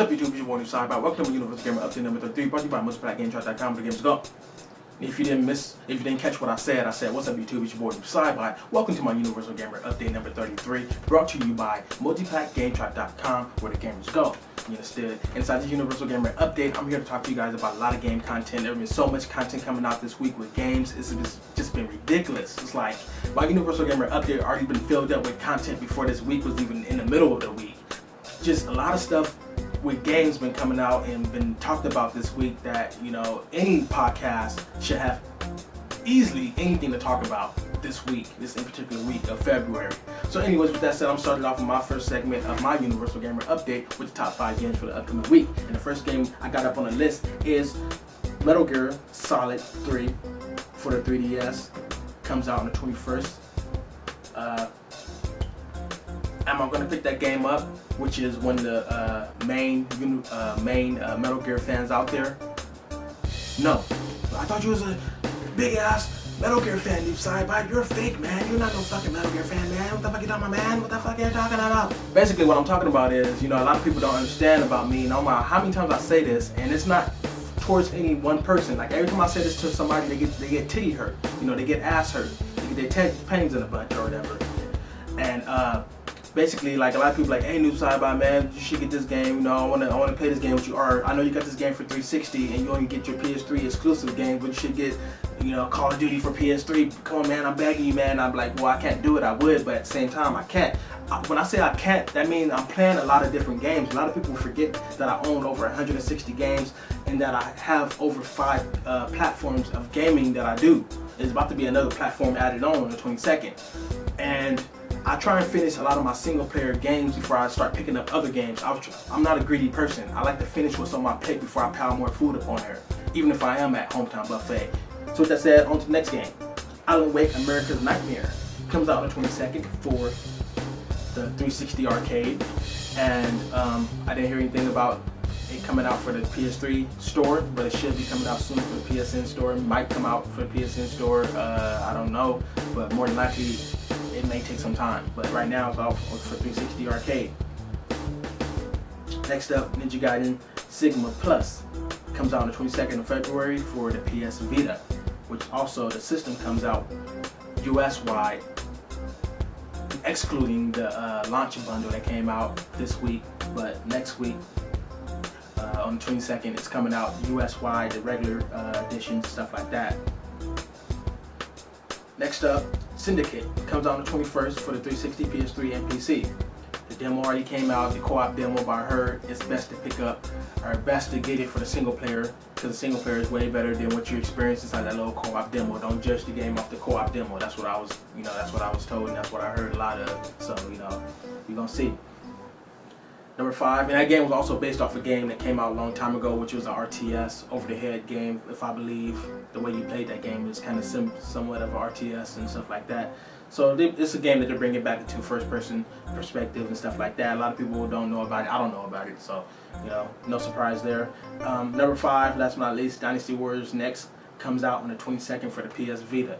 up, YouTube? It's your boy, Sci-Fi. Welcome to Universal Gamer Update number 33, brought to you by multiplatgameshop.com, where the games go. If you didn't catch what I said, what's up, YouTube? It's your boy, Sci-Fi. Welcome to my Universal Gamer Update number 33, brought to you by multiplatgameshop.com, where the gamers go. You understood? Inside the Universal Gamer Update, I'm here to talk to you guys about a lot of game content. There's been so much content coming out this week with games. It's just been ridiculous. It's like my Universal Gamer Update already been filled up with content before this week was even in the middle of the week. Just a lot of stuff with games been coming out and been talked about this week that, you know, any podcast should have easily anything to talk about this week, this in particular week of February. So anyways, with that said, I'm starting off with my first segment of my Universal Gamer Update with the top 5 games for the upcoming week. And the first game I got up on the list is Metal Gear Solid 3 for the 3DS. Comes out on the 21st. Am I going to pick that game up, which is one of the main Metal Gear fans out there? No. I thought you was a big ass Metal Gear fan, deep side, but you're fake, man. You're not no fucking Metal Gear fan, man. What the fuck you talking about, man? What the fuck are you talking about? Basically, what I'm talking about is, you know, a lot of people don't understand about me, no matter how many times I say this, and it's not towards any one person. Like, every time I say this to somebody, they get titty hurt. You know, they get ass hurt. They get their panties in a bunch or whatever. And, basically, like, a lot of people like, hey, Noob Sci-Fi, man, you should get this game. You know, I want to play this game with you. Or I know you got this game for 360 and you only get your PS3 exclusive game, but you should get, you know, Call of Duty for PS3. Come on, man, I'm begging you, man. I'm like, well, I can't do it. I would, but at the same time, I can't. When I say I can't, that means I'm playing a lot of different games. A lot of people forget that I own over 160 games and that I have over 5 platforms of gaming that I do. There's about to be another platform added on the 22nd. And I try and finish a lot of my single player games before I start picking up other games. I'm not a greedy person. I like to finish what's on my plate before I pile more food up on her, even if I am at Hometown Buffet. So with that said, on to the next game. Alan Wake America's Nightmare comes out on the 22nd for the 360 arcade. And I didn't hear anything about it coming out for the PS3 store, but it should be coming out soon for the PSN store. It might come out for the PSN store, I don't know, but more than likely it may take some time. But right now it's out for 360 arcade. Next up, Ninja Gaiden Sigma Plus comes out on the 22nd of February for the PS Vita, which also the system comes out US wide, excluding the launch bundle that came out this week. But next week, on the 22nd, it's coming out US wide, the regular edition, stuff like that. Next up, Syndicate comes out on the 21st for the 360, PS3, and PC. The demo already came out, the co-op demo, but I heard it's best to pick up, or best to get it for the single player, because the single player is way better than what you experience inside that little co-op demo. Don't judge the game off the co-op demo. That's what I was, you know, that's what I was told, and that's what I heard a lot of. So, you know, you're gonna see. Number 5, and that game was also based off a game that came out a long time ago, which was an RTS, over-the-head game, if I believe. The way you played that game is kind of somewhat of an RTS and stuff like that. So it's a game that they're bringing back into first-person perspective and stuff like that. A lot of people don't know about it. I don't know about it, so, you know, no surprise there. Number 5, last but not least, Dynasty Warriors Next comes out on the 22nd for the PS Vita.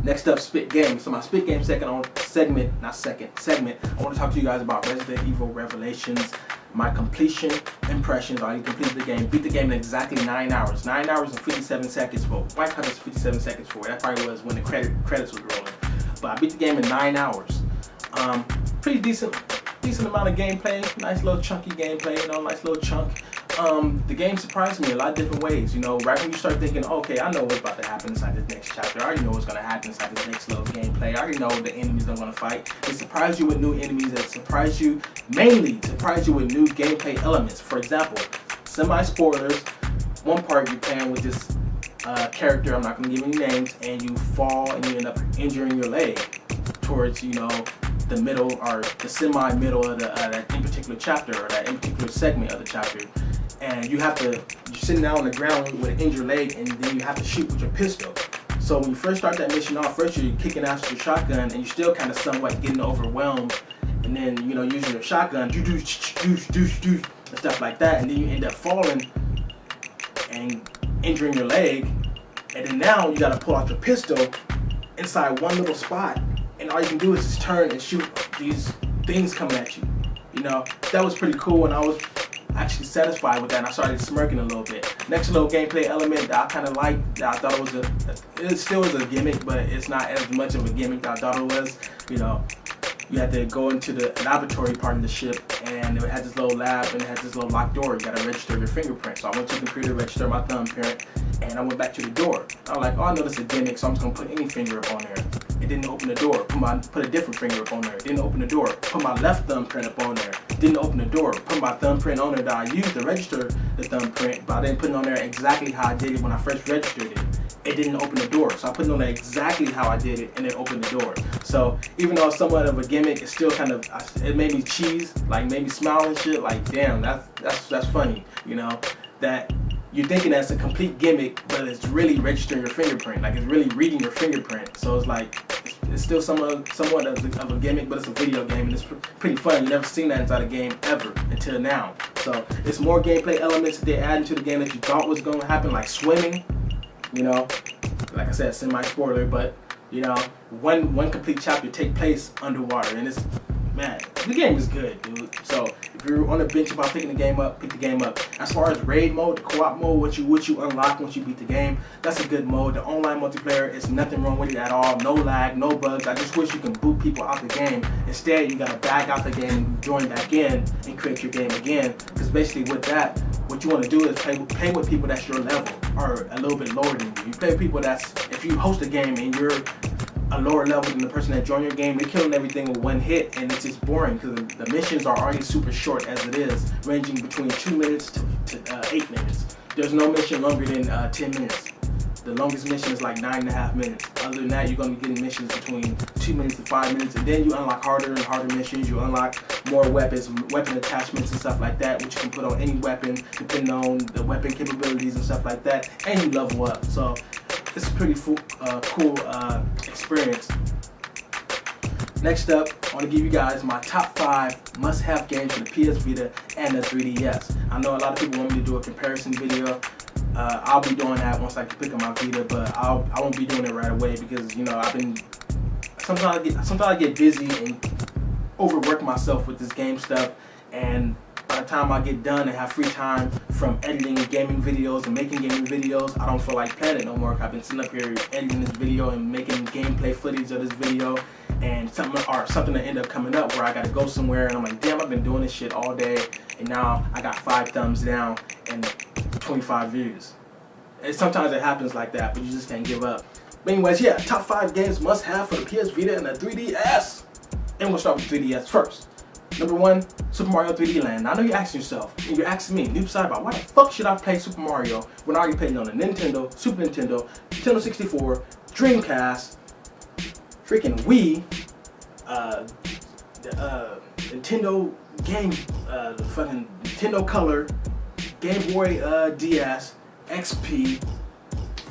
Next up, Spit Game. So my Spit Game segment, I want to talk to you guys about Resident Evil Revelations, my completion impressions. I completed the game, beat the game in exactly 9 hours. 9 hours and 57 seconds for. Why cut this 57 seconds for? That probably was when the credits was rolling. But I beat the game in 9 hours. Pretty decent amount of gameplay, nice little chunky gameplay, you know, nice little chunk. The game surprised me a lot of different ways, you know, right when you start thinking, okay, I know what's about to happen inside this next chapter, I already know what's going to happen inside this next little gameplay, I already know the enemies I'm going to fight. It surprised you with new enemies, that surprised you with new gameplay elements. For example, semi-spoilers, one part you're playing with this character, I'm not going to give any names, and you fall and you end up injuring your leg towards, you know, the middle or the semi-middle of that in particular chapter or that in particular segment of the chapter, and you're sitting down on the ground with an injured leg, and then you have to shoot with your pistol. So when you first start that mission off, first you're kicking ass with your shotgun, and you're still kind of somewhat getting overwhelmed, and then, you know, using your shotgun, and stuff like that, and then you end up falling and injuring your leg, and then now you got to pull out your pistol inside one little spot, and all you can do is just turn and shoot these things coming at you. you know, that was pretty cool, and I was actually satisfied with that, and I started smirking a little bit. Next little gameplay element that I kind of liked, that I thought it was it still is a gimmick, but it's not as much of a gimmick that I thought it was. You know, you had to go into the laboratory part of the ship, and it had this little lab, and it had this little locked door. You got to register your fingerprint. So I went to the computer, register my thumbprint, and I went back to the door. I was like, oh, I know this is a gimmick, so I'm just gonna put any finger up on there. It didn't open the door. Put a different finger up on there. It didn't open the door. Put my left thumbprint up on there. Didn't open the door. Put my thumbprint on there that I used to register the thumbprint, but I didn't put it on there exactly how I did it when I first registered it. It didn't open the door, so I put it on there exactly how I did it, and it opened the door. So even though it's somewhat of a gimmick, it's still kind of, it made me cheese, like made me smile and shit. Like, damn, that's funny, you know, that you're thinking that's a complete gimmick, but it's really registering your fingerprint. Like, it's really reading your fingerprint. So it's like, it's still somewhat of a gimmick, but it's a video game, and it's pretty fun. You've never seen that inside a game ever until now. So it's more gameplay elements that they add into the game that you thought was going to happen, like swimming. You know, like I said, semi-spoiler, but you know, one complete chapter take place underwater, and it's, man, the game is good, dude. So if you're on the bench about picking the game up, pick the game up. As far as raid mode, the co-op mode, what you unlock once you beat the game, that's a good mode. The online multiplayer, is nothing wrong with it at all. No lag, no bugs. I just wish you can boot people out the game. Instead, you gotta back out the game, join back in, and create your game again. Because basically with that, what you want to do is play with people that's your level or a little bit lower than you. You play with people that's, if you host a game and you're a lower level than the person that joined your game, they're killing everything with one hit, and it's just boring because the missions are already super short as it is, ranging between 2 minutes to 8 minutes. There's no mission longer than 10 minutes. The longest mission is like 9.5 minutes. Other than that, you're going to be getting missions between 2 minutes to 5 minutes, and then you unlock harder and harder missions. You unlock more weapons, weapon attachments and stuff like that, which you can put on any weapon depending on the weapon capabilities and stuff like that, and you level up. So it's a pretty cool experience. Next up, I want to give you guys my top 5 must-have games for the PS Vita and the 3DS. I know a lot of people want me to do a comparison video. I'll be doing that once I pick up my Vita, but I won't be doing it right away because, you know, sometimes I get busy and overwork myself with this game stuff, and by the time I get done and have free time from editing gaming videos and making gaming videos, I don't feel like playing it no more. I've been sitting up here editing this video and making gameplay footage of this video, and something that ended up coming up where I gotta go somewhere, and I'm like, damn, I've been doing this shit all day, and now I got 5 thumbs down and 25 views. And sometimes it happens like that, but you just can't give up. But anyways, yeah, top 5 games must have for the PS Vita and the 3DS. And we'll start with 3DS first. Number 1, Super Mario 3D Land. I know you're asking yourself, and you're asking me, Noob Sidebar, why the fuck should I play Super Mario when I already played it on the Nintendo, Super Nintendo, Nintendo 64, Dreamcast, freaking Wii, Nintendo game, the fucking Nintendo Color, Game Boy DS, XP,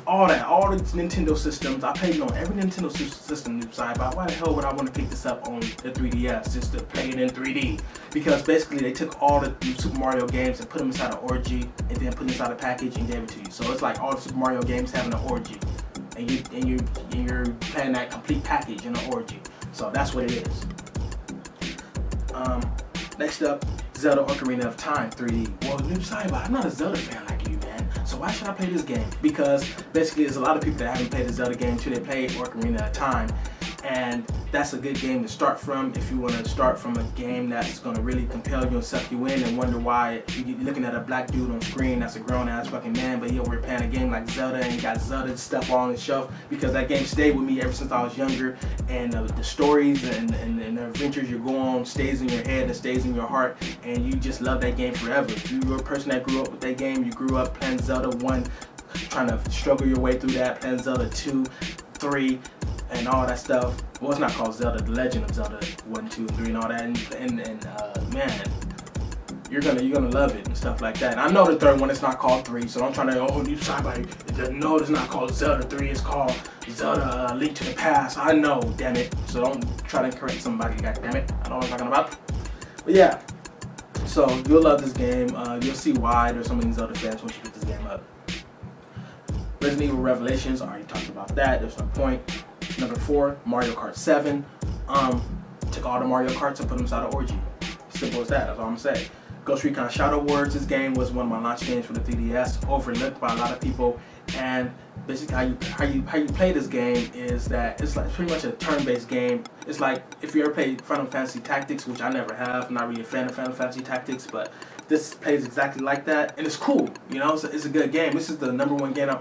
all that, all the Nintendo systems. I played it on every Nintendo system, Noob Sidebar. Why the hell would I want to pick this up on the 3DS just to play it in 3D? Because basically they took all the Super Mario games and put them inside an orgy, and then put them inside a package and gave it to you. So it's like all the Super Mario games having an orgy, and you're playing that complete package in an orgy. So that's what it is. Next up, Zelda Ocarina of Time 3D. Well, Noob Sidebar, I'm not a Zelda fan like you, man. So why should I play this game? Because basically there's a lot of people that haven't played the Zelda game until they play Ocarina of Time. And that's a good game to start from if you want to start from a game that's going to really compel you and suck you in and wonder why you're looking at a black dude on screen that's a grown-ass fucking man, but he over playing a game like Zelda and he got Zelda stuff all on the shelf, because that game stayed with me ever since I was younger, and the stories and the adventures you go on stays in your head and stays in your heart, and you just love that game forever. If you're a person that grew up with that game, you grew up playing Zelda 1, trying to struggle your way through that, playing Zelda 2, 3, and all that stuff. Well, it's not called Zelda, The Legend of Zelda 1, 2, and 3 and all that, and man, you're gonna love it and stuff like that. And I know the third one is not called 3, so I'm trying to, oh, you somebody, no, it's not called Zelda 3, it's called Zelda Link to the Past. I know, damn it. So don't try to correct somebody, god damn it. I know what I'm talking about. But yeah, so you'll love this game. You'll see why there's so many Zelda fans once you pick this game up. Resident Evil Revelations, I already talked about that, there's no point. Number 4, Mario Kart 7. Took all the Mario Karts and put them inside of orgy. Simple as that. That's all I'm gonna say. Ghost Recon Shadow Wars. This game was one of my launch games for the 3DS, overlooked by a lot of people. And basically, how you play this game is that it's like pretty much a turn-based game. It's like if you ever played Final Fantasy Tactics, which I never have. I'm not really a fan of Final Fantasy Tactics, but this plays exactly like that, and it's cool. You know, it's a good game. This is the number one game on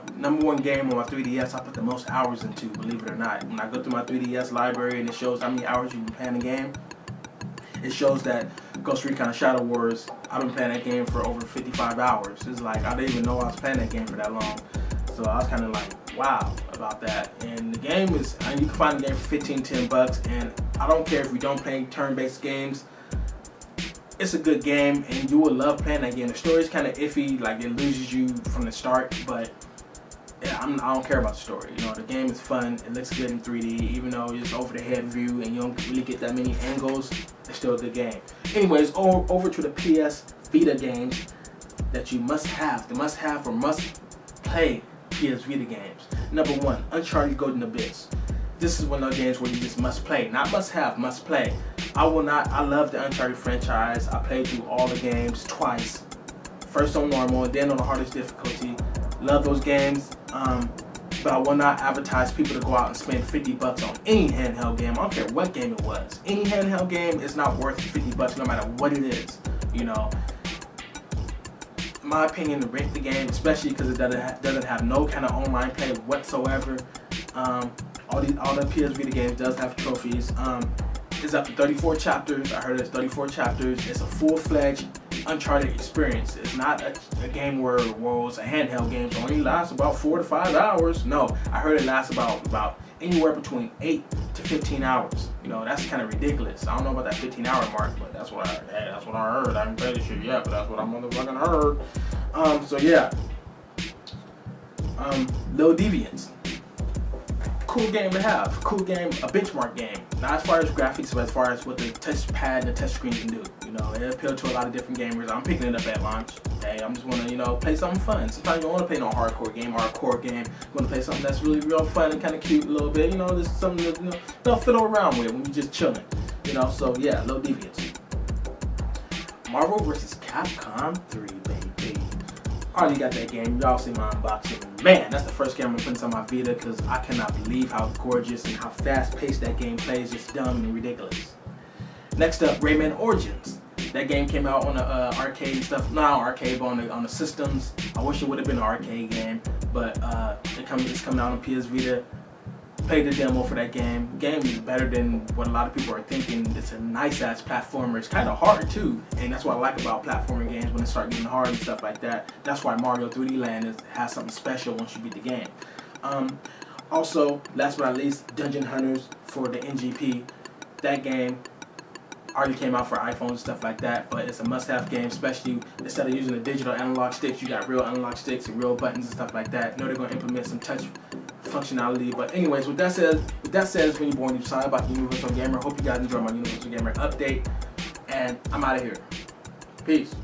my 3DS. I put the most hours into, believe it or not. When I go through my 3DS library and it shows how many hours you've been playing the game, it shows that Ghost Recon Shadow Wars, I've been playing that game for over 55 hours. It's like I didn't even know I was playing that game for that long. So I was kind of like, wow about that. And the game is, you can find the game for $15-10, and I don't care if you don't play turn-based games. It's a good game, and you will love playing that game. The story is kind of iffy, like it loses you from the start, but yeah, I don't care about the story. You know, the game is fun. It looks good in 3D, even though it's over-the-head view and you don't really get that many angles. It's still a good game. Anyways, over to the PS Vita games that you must have. The must-have or must-play PS Vita games. Number 1, Uncharted Golden Abyss. This is one of those games where you just must play, not must have, must play. I love the Uncharted franchise. I played through all the games twice. First on normal, and then on the hardest difficulty. Love those games, but I will not advertise people to go out and spend $50 on any handheld game. I don't care what game it was. Any handheld game is not worth $50 no matter what it is, you know. In my opinion, to rent the game, especially because it doesn't have no kind of online play whatsoever. All the PS Vita games does have trophies. It's up to 34 chapters. I heard it's 34 chapters. It's a full-fledged Uncharted experience. It's not a game where it's a handheld game. It only lasts about 4 to 5 hours. No, I heard it lasts about anywhere between 8 to 15 hours. You know, that's kind of ridiculous. I don't know about that 15-hour mark, but that's what I heard. I haven't played this shit yet, but that's what I motherfucking heard. So yeah. Little Deviants. Cool game to have. Cool game, a benchmark game. Not as far as graphics, but as far as what the touchpad and the touchscreen can do. You know, it appeals to a lot of different gamers. I'm picking it up at launch. Hey, I'm just want to, play something fun. Sometimes you don't want to play no hardcore game or a core game. You want to play something that's really real fun and kind of cute a little bit. You know, there's something to fiddle around with when you're just chilling. You know, so yeah, Little Deviants. Marvel vs. Capcom 3, baby. I already got that game. Y'all see my unboxing. Man, that's the first game I'm putting on my Vita because I cannot believe how gorgeous and how fast-paced that game plays. Just dumb and ridiculous. Next up, Rayman Origins. That game came out on the arcade stuff. Not arcade, but on the systems. I wish it would have been an arcade game, but it's coming out on PS Vita. Played the demo for that game. The game is better than what a lot of people are thinking. It's a nice-ass platformer. It's kind of hard, too. And that's what I like about platforming games when they start getting hard and stuff like that. That's why Mario 3D Land has something special once you beat the game. Also, last but not least, Dungeon Hunters for the NGP. That game already came out for iPhones and stuff like that, but it's a must-have game, especially instead of using the digital analog sticks, you got real analog sticks and real buttons and stuff like that. I know they're going to implement some touch functionality, but anyways, with that said, it's been your boy Sign about the Universal Gamer. Hope you guys enjoyed my Universal Gamer update, and I'm out of here. Peace.